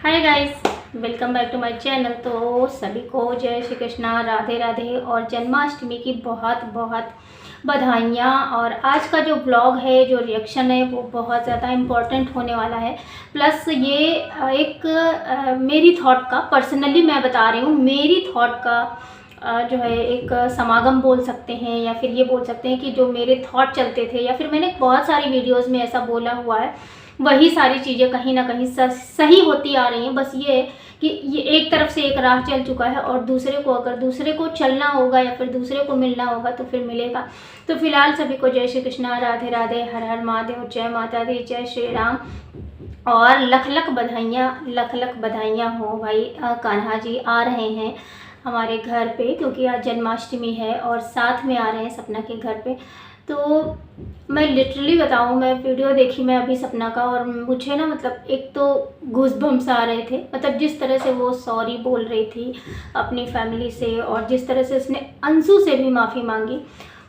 Hi guys, welcome back to my channel. तो सभी को जय श्री कृष्णा, राधे राधे और जन्माष्टमी की बहुत बहुत बधाइयाँ। और आज का जो ब्लॉग है, जो रिएक्शन है, वो बहुत ज़्यादा इम्पोर्टेंट होने वाला है। प्लस ये एक मेरी थॉट का, पर्सनली मैं बता रही हूँ, मेरी थॉट का जो है एक समागम बोल सकते हैं, या फिर ये बोल सकते हैं कि जो मेरे थॉट चलते थे, या फिर मैंने बहुत सारी वीडियोज़ में ऐसा बोला हुआ है, वही सारी चीज़ें कहीं ना कहीं सही होती आ रही हैं। बस ये है कि ये एक तरफ से एक राह चल चुका है, और दूसरे को अगर दूसरे को चलना होगा या फिर दूसरे को मिलना होगा तो फिर मिलेगा। तो फिलहाल सभी को जय श्री कृष्णा, राधे राधे, हर हर महादेव, जय माता दी, जय श्री राम। और लख लख बधाइयाँ हो भाई। कान्हा जी आ रहे हैं हमारे घर पे, क्योंकि आज जन्माष्टमी है और साथ में आ रहे हैं सपना के घर पे। तो मैं लिटरली बताऊँ, मैं वीडियो देखी मैं अभी सपना का, और मुझे ना मतलब एक तो गूज़बम्स आ रहे थे। मतलब जिस तरह से वो सॉरी बोल रही थी अपनी फैमिली से, और जिस तरह से उसने अंशु से भी माफ़ी मांगी,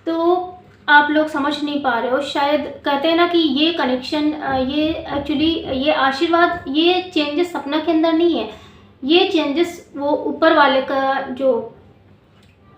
तो आप लोग समझ नहीं पा रहे हो। शायद कहते हैं ना कि ये कनेक्शन, ये एक्चुअली ये आशीर्वाद, ये चेंजेस सपना के अंदर नहीं है, ये चेंजेस वो ऊपर वाले का जो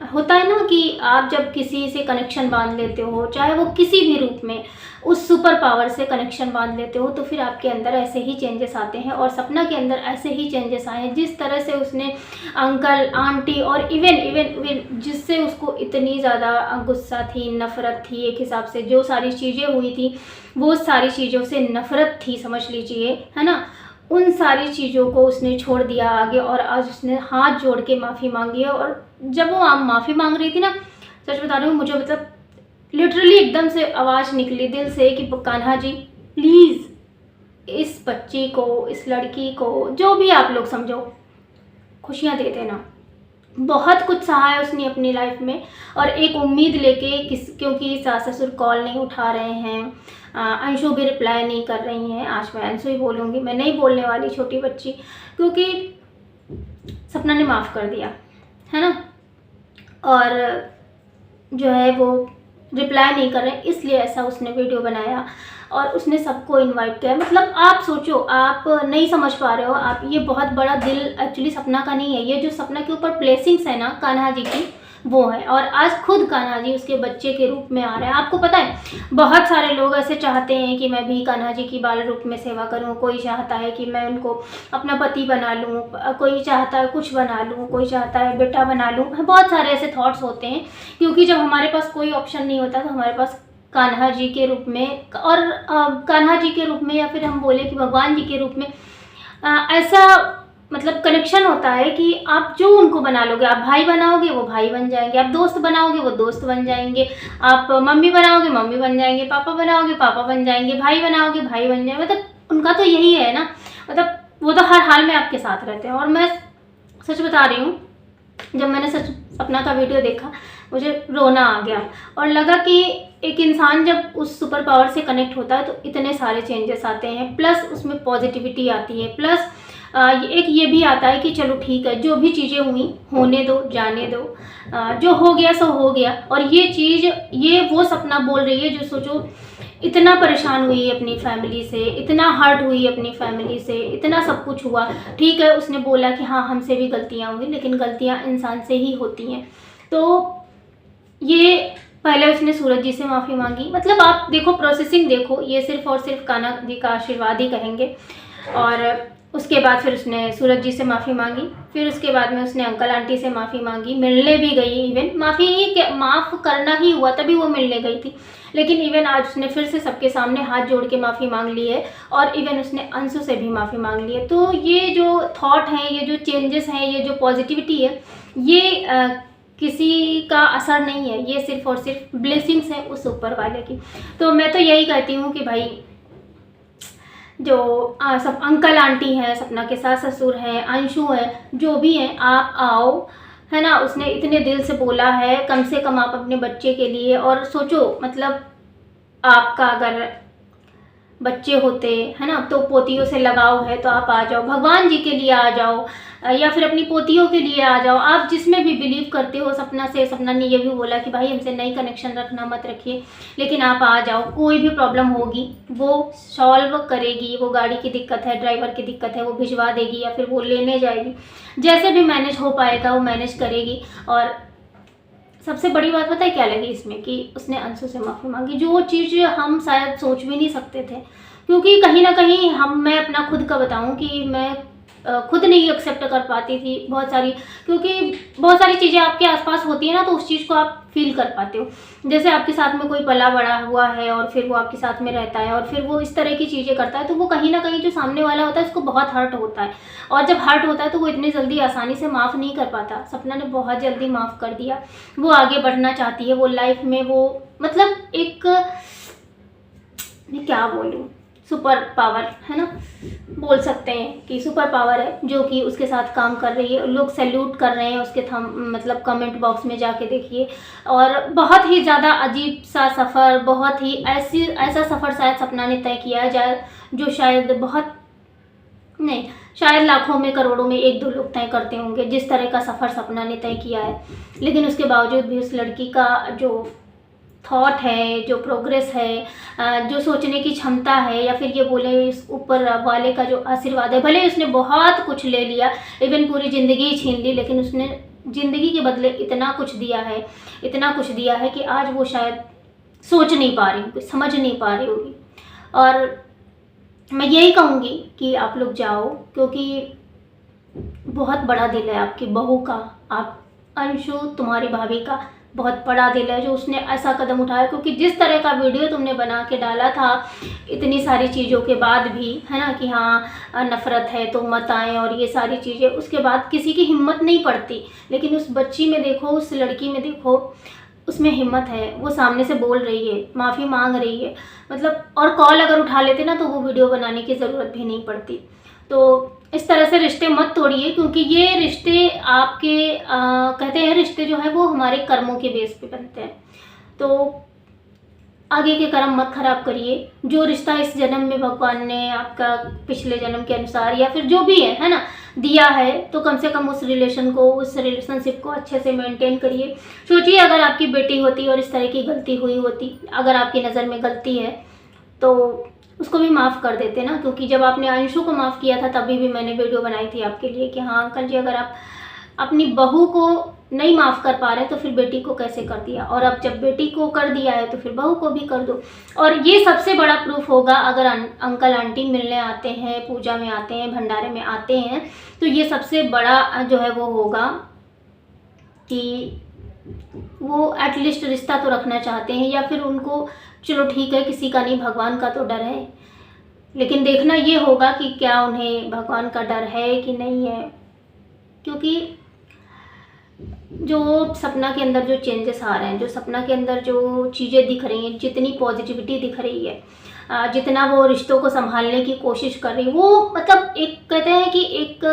होता है ना, कि आप जब किसी से कनेक्शन बांध लेते हो, चाहे वो किसी भी रूप में, उस सुपर पावर से कनेक्शन बांध लेते हो, तो फिर आपके अंदर ऐसे ही चेंजेस आते हैं। और सपना के अंदर ऐसे ही चेंजेस आए हैं। जिस तरह से उसने अंकल आंटी और इवन इवन इवन जिससे उसको इतनी ज़्यादा गुस्सा थी, नफ़रत थी, एक हिसाब से जो सारी चीज़ें हुई थी, वो सारी चीज़ों से नफ़रत थी, समझ लीजिए, है ना। उन सारी चीज़ों को उसने छोड़ दिया आगे, और आज उसने हाथ जोड़ के माफ़ी मांगी है। और जब वो माफ़ी मांग रही थी ना, सच बता रही हूँ, मुझे मतलब लिटरली एकदम से आवाज़ निकली दिल से कि कान्हा जी प्लीज़ इस बच्ची को, इस लड़की को, जो भी आप लोग समझो, खुशियाँ दे देना। बहुत कुछ सहा है उसने अपनी लाइफ में, और एक उम्मीद लेके क्योंकि सास ससुर कॉल नहीं उठा रहे हैं, अंशु भी रिप्लाई नहीं कर रही हैं। आज मैं अंशु ही बोलूँगी, मैं नहीं बोलने वाली छोटी बच्ची, क्योंकि सपना ने माफ़ कर दिया है ना। और जो है वो रिप्लाई नहीं कर रहे हैं, इसलिए ऐसा उसने वीडियो बनाया और उसने सबको इनवाइट किया। मतलब आप सोचो, आप नहीं समझ पा रहे हो, आप ये बहुत बड़ा दिल एक्चुअली सपना का नहीं है। ये जो सपना के ऊपर ब्लेसिंग्स है ना कान्हा जी की, वो है। और आज खुद कान्हा जी उसके बच्चे के रूप में आ रहे हैं। आपको पता है, बहुत सारे लोग ऐसे चाहते हैं कि मैं भी कान्हा जी की बाल रूप में सेवा करूं। कोई चाहता है कि मैं उनको अपना पति बना लूं, कोई चाहता है कुछ बना लूं, कोई चाहता है बेटा बना लूं। बहुत सारे ऐसे थॉट्स होते हैं, क्योंकि जब हमारे पास कोई ऑप्शन नहीं होता तो हमारे पास कान्हा जी के रूप में, और कान्हा जी के रूप में, या फिर हम बोले कि भगवान जी के रूप में ऐसा मतलब कनेक्शन होता है कि आप जो उनको बना लोगे, आप भाई बनाओगे वो भाई बन जाएंगे, आप दोस्त बनाओगे वो दोस्त बन जाएंगे, आप मम्मी बनाओगे मम्मी बन जाएंगे, पापा बनाओगे पापा बन जाएंगे, भाई बनाओगे भाई बन जाएंगे। मतलब उनका तो यही है ना, मतलब वो तो हर हाल में आपके साथ रहते हैं। और मैं सच बता रही हूँ, जब मैंने सपना का वीडियो देखा, मुझे रोना आ गया, और लगा कि एक इंसान जब उस सुपर पावर से कनेक्ट होता है तो इतने सारे चेंजेस आते हैं, प्लस उसमें पॉजिटिविटी आती है, प्लस एक ये भी आता है कि चलो ठीक है, जो भी चीज़ें हुई होने दो, जाने दो, जो हो गया सो हो गया। और ये चीज़, ये वो सपना बोल रही है जो सोचो इतना परेशान हुई अपनी फैमिली से, इतना हर्ट हुई अपनी फैमिली से, इतना सब कुछ हुआ। ठीक है, उसने बोला कि हाँ हमसे भी गलतियाँ हुई, लेकिन गलतियाँ इंसान से ही होती हैं। तो ये पहले उसने सूरज जी से माफ़ी मांगी। मतलब आप देखो, प्रोसेसिंग देखो, ये सिर्फ और सिर्फ कान्हा जी का आशीर्वाद ही कहेंगे। और उसके बाद फिर उसने सूरज जी से माफ़ी मांगी, फिर उसके बाद में उसने अंकल आंटी से माफ़ी मांगी, मिलने भी गई। इवन माफ़ करना ही हुआ तभी वो मिलने गई थी, लेकिन इवन आज उसने फिर से सबके सामने हाथ जोड़ के माफ़ी मांग ली है, और इवन उसने अंशु से भी माफ़ी मांग ली है। तो ये जो थॉट हैं, ये जो चेंजेस हैं, ये जो पॉजिटिविटी है, ये किसी का असर नहीं है, ये सिर्फ और सिर्फ ब्लेसिंग्स हैं उस ऊपर वाले की। तो मैं तो यही कहती हूँ कि भाई, जो सब अंकल आंटी हैं, सपना के सास ससुर हैं, अंशु हैं, जो भी हैं, आप आओ, है ना। उसने इतने दिल से बोला है, कम से कम आप अपने बच्चे के लिए और सोचो। मतलब आपका अगर बच्चे होते हैं ना, तो पोतियों से लगाव है तो आप आ जाओ, भगवान जी के लिए आ जाओ, या फिर अपनी पोतियों के लिए आ जाओ। आप जिसमें भी बिलीव करते हो। सपना से, सपना ने ये भी बोला कि भाई हमसे नई कनेक्शन रखना मत रखिए, लेकिन आप आ जाओ। कोई भी प्रॉब्लम होगी वो सॉल्व करेगी। वो गाड़ी की दिक्कत है, ड्राइवर की दिक्कत है, वो भिजवा देगी या फिर वो लेने जाएगी। जैसे भी मैनेज हो पाएगा वो मैनेज करेगी। और सबसे बड़ी बात पता है क्या लगी इसमें, कि उसने अंशु से माफ़ी मांगी, जो चीज़ हम शायद सोच भी नहीं सकते थे। क्योंकि कहीं ना कहीं मैं अपना खुद का बताऊं कि मैं खुद नहीं एक्सेप्ट कर पाती थी बहुत सारी, क्योंकि बहुत सारी चीज़ें आपके आसपास होती है ना, तो उस चीज़ को आप फील कर पाते हो। जैसे आपके साथ में कोई पला बड़ा हुआ है और फिर वो आपके साथ में रहता है और फिर वो इस तरह की चीज़ें करता है, तो वो कहीं ना कहीं जो सामने वाला होता है उसको बहुत हर्ट होता है। और जब हर्ट होता है तो वो इतनी जल्दी आसानी से माफ़ नहीं कर पाता। सपना ने बहुत जल्दी माफ़ कर दिया। वो आगे बढ़ना चाहती है, वो लाइफ में वो मतलब एक, मैं क्या बोलूँ, सुपर पावर है ना, बोल सकते हैं कि सुपर पावर है जो कि उसके साथ काम कर रही है। लोग सैल्यूट कर रहे हैं उसके मतलब कमेंट बॉक्स में जाके देखिए। और बहुत ही ज़्यादा अजीब सा सफ़र, बहुत ही ऐसा सफ़र शायद सपना ने तय किया जाए जो शायद बहुत नहीं, शायद लाखों में करोड़ों में एक दो लोग तय करते होंगे, जिस तरह का सफ़र सपना ने तय किया है। लेकिन उसके बावजूद भी उस लड़की का जो थॉट है, जो प्रोग्रेस है, जो सोचने की क्षमता है, या फिर ये बोले इस ऊपर वाले का जो आशीर्वाद है, भले उसने बहुत कुछ ले लिया, इवन पूरी ज़िंदगी छीन ली, लेकिन उसने ज़िंदगी के बदले इतना कुछ दिया है, इतना कुछ दिया है कि आज वो शायद सोच नहीं पा रही होगी, समझ नहीं पा रही होगी। और मैं यही कहूँगी कि आप लोग जाओ, क्योंकि बहुत बड़ा दिल है आपकी बहू का। आप अंशु, तुम्हारी भाभी का बहुत बड़ा दिल है जो उसने ऐसा कदम उठाया। क्योंकि जिस तरह का वीडियो तुमने बना के डाला था इतनी सारी चीज़ों के बाद भी, है ना, कि हाँ नफ़रत है तो मत आए और ये सारी चीज़ें, उसके बाद किसी की हिम्मत नहीं पड़ती। लेकिन उस बच्ची में देखो, उस लड़की में देखो, उसमें हिम्मत है। वो सामने से बोल रही है, माफ़ी मांग रही है, मतलब। और कॉल अगर उठा लेते ना तो वो वीडियो बनाने की ज़रूरत भी नहीं पड़ती। तो इस तरह से रिश्ते मत तोड़िए, क्योंकि ये रिश्ते आपके कहते हैं रिश्ते जो है वो हमारे कर्मों के बेस पे बनते हैं। तो आगे के कर्म मत खराब करिए। जो रिश्ता इस जन्म में भगवान ने आपका पिछले जन्म के अनुसार या फिर जो भी है ना, दिया है, तो कम से कम उस रिलेशन को, उस रिलेशनशिप को अच्छे से मेंटेन करिए। सोचिए अगर आपकी बेटी होती और इस तरह की गलती हुई होती, अगर आपकी नज़र में गलती है तो उसको भी माफ़ कर देते ना। क्योंकि जब आपने अंशु को माफ़ किया था तभी भी मैंने वीडियो बनाई थी आपके लिए कि हाँ अंकल जी, अगर आप अपनी बहू को नहीं माफ़ कर पा रहे तो फिर बेटी को कैसे कर दिया, और अब जब बेटी को कर दिया है तो फिर बहू को भी कर दो। और ये सबसे बड़ा प्रूफ होगा अगर अंकल आंटी मिलने आते हैं, पूजा में आते हैं, भंडारे में आते हैं, तो ये सबसे बड़ा जो है वो होगा कि वो एटलीस्ट रिश्ता तो रखना चाहते हैं। या फिर उनको चलो ठीक है, किसी का नहीं, भगवान का तो डर है, लेकिन देखना ये होगा कि क्या उन्हें भगवान का डर है कि नहीं है। क्योंकि जो सपना के अंदर जो चेंजेस आ रहे हैं, जो सपना के अंदर जो चीज़ें दिख रही हैं, जितनी पॉजिटिविटी दिख रही है, जितना वो रिश्तों को संभालने की कोशिश कर रही है, वो मतलब एक कहते हैं कि एक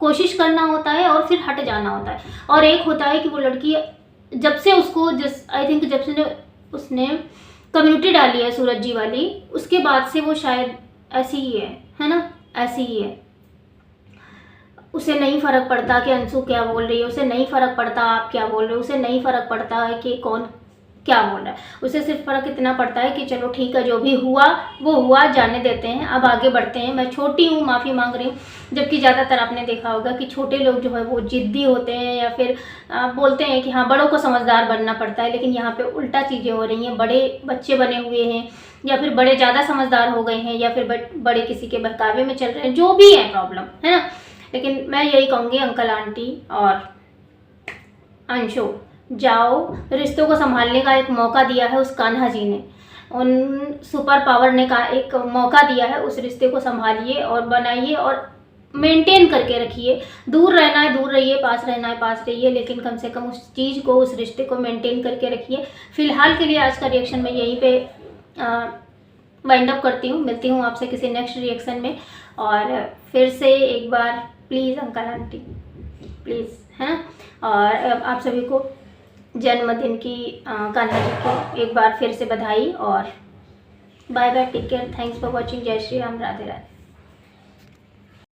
कोशिश करना होता है और फिर हट जाना होता है, और एक होता है कि वो लड़की जब से उसको आई थिंक जब से उसने कम्युनिटी डाली है सूरज जी वाली, उसके बाद से वो शायद ऐसी ही है ना, ऐसी ही है। उसे नहीं फ़र्क पड़ता कि अंशु क्या बोल रही है, उसे नहीं फ़र्क पड़ता आप क्या बोल रहे हो, उसे नहीं फ़र्क पड़ता है कि कौन क्या बोल रहा है। उसे सिर्फ फ़र्क इतना पड़ता है कि चलो ठीक है, जो भी हुआ वो हुआ, जाने देते हैं, अब आगे बढ़ते हैं। मैं छोटी हूँ, माफ़ी मांग रही हूँ। जबकि ज़्यादातर आपने देखा होगा कि छोटे लोग जो है वो ज़िद्दी होते हैं, या फिर बोलते हैं कि हाँ बड़ों को समझदार बनना पड़ता है। लेकिन यहाँ पे उल्टा चीज़ें हो रही हैं, बड़े बच्चे बने हुए हैं, या फिर बड़े ज़्यादा समझदार हो गए हैं, या फिर बड़े किसी के बहकावे में चल रहे हैं, जो भी है प्रॉब्लम, है ना। लेकिन मैं यही कहूँगी अंकल आंटी और अंशु, जाओ, रिश्तों को संभालने का एक मौका दिया है उस कान्हा जी ने, उन सुपर पावर ने का एक मौका दिया है, उस रिश्ते को संभालिए और बनाइए और मेंटेन करके रखिए। दूर रहना है दूर रहिए, पास रहना है पास रहिए, लेकिन कम से कम उस चीज़ को, उस रिश्ते को मेंटेन करके रखिए। फ़िलहाल के लिए आज का रिएक्शन मैं यहीं पे वाइंड अप करती हूँ। मिलती हूँ आपसे किसी नेक्स्ट रिएक्शन में। और फिर से एक बार प्लीज़ अंकल आंटी, प्लीज़, है ना। और आप सभी को जन्मदिन की कान्हा जी की एक बार फिर से बधाई और bye bye, take care, thanks for watching, जय श्री राम, राधे राधे।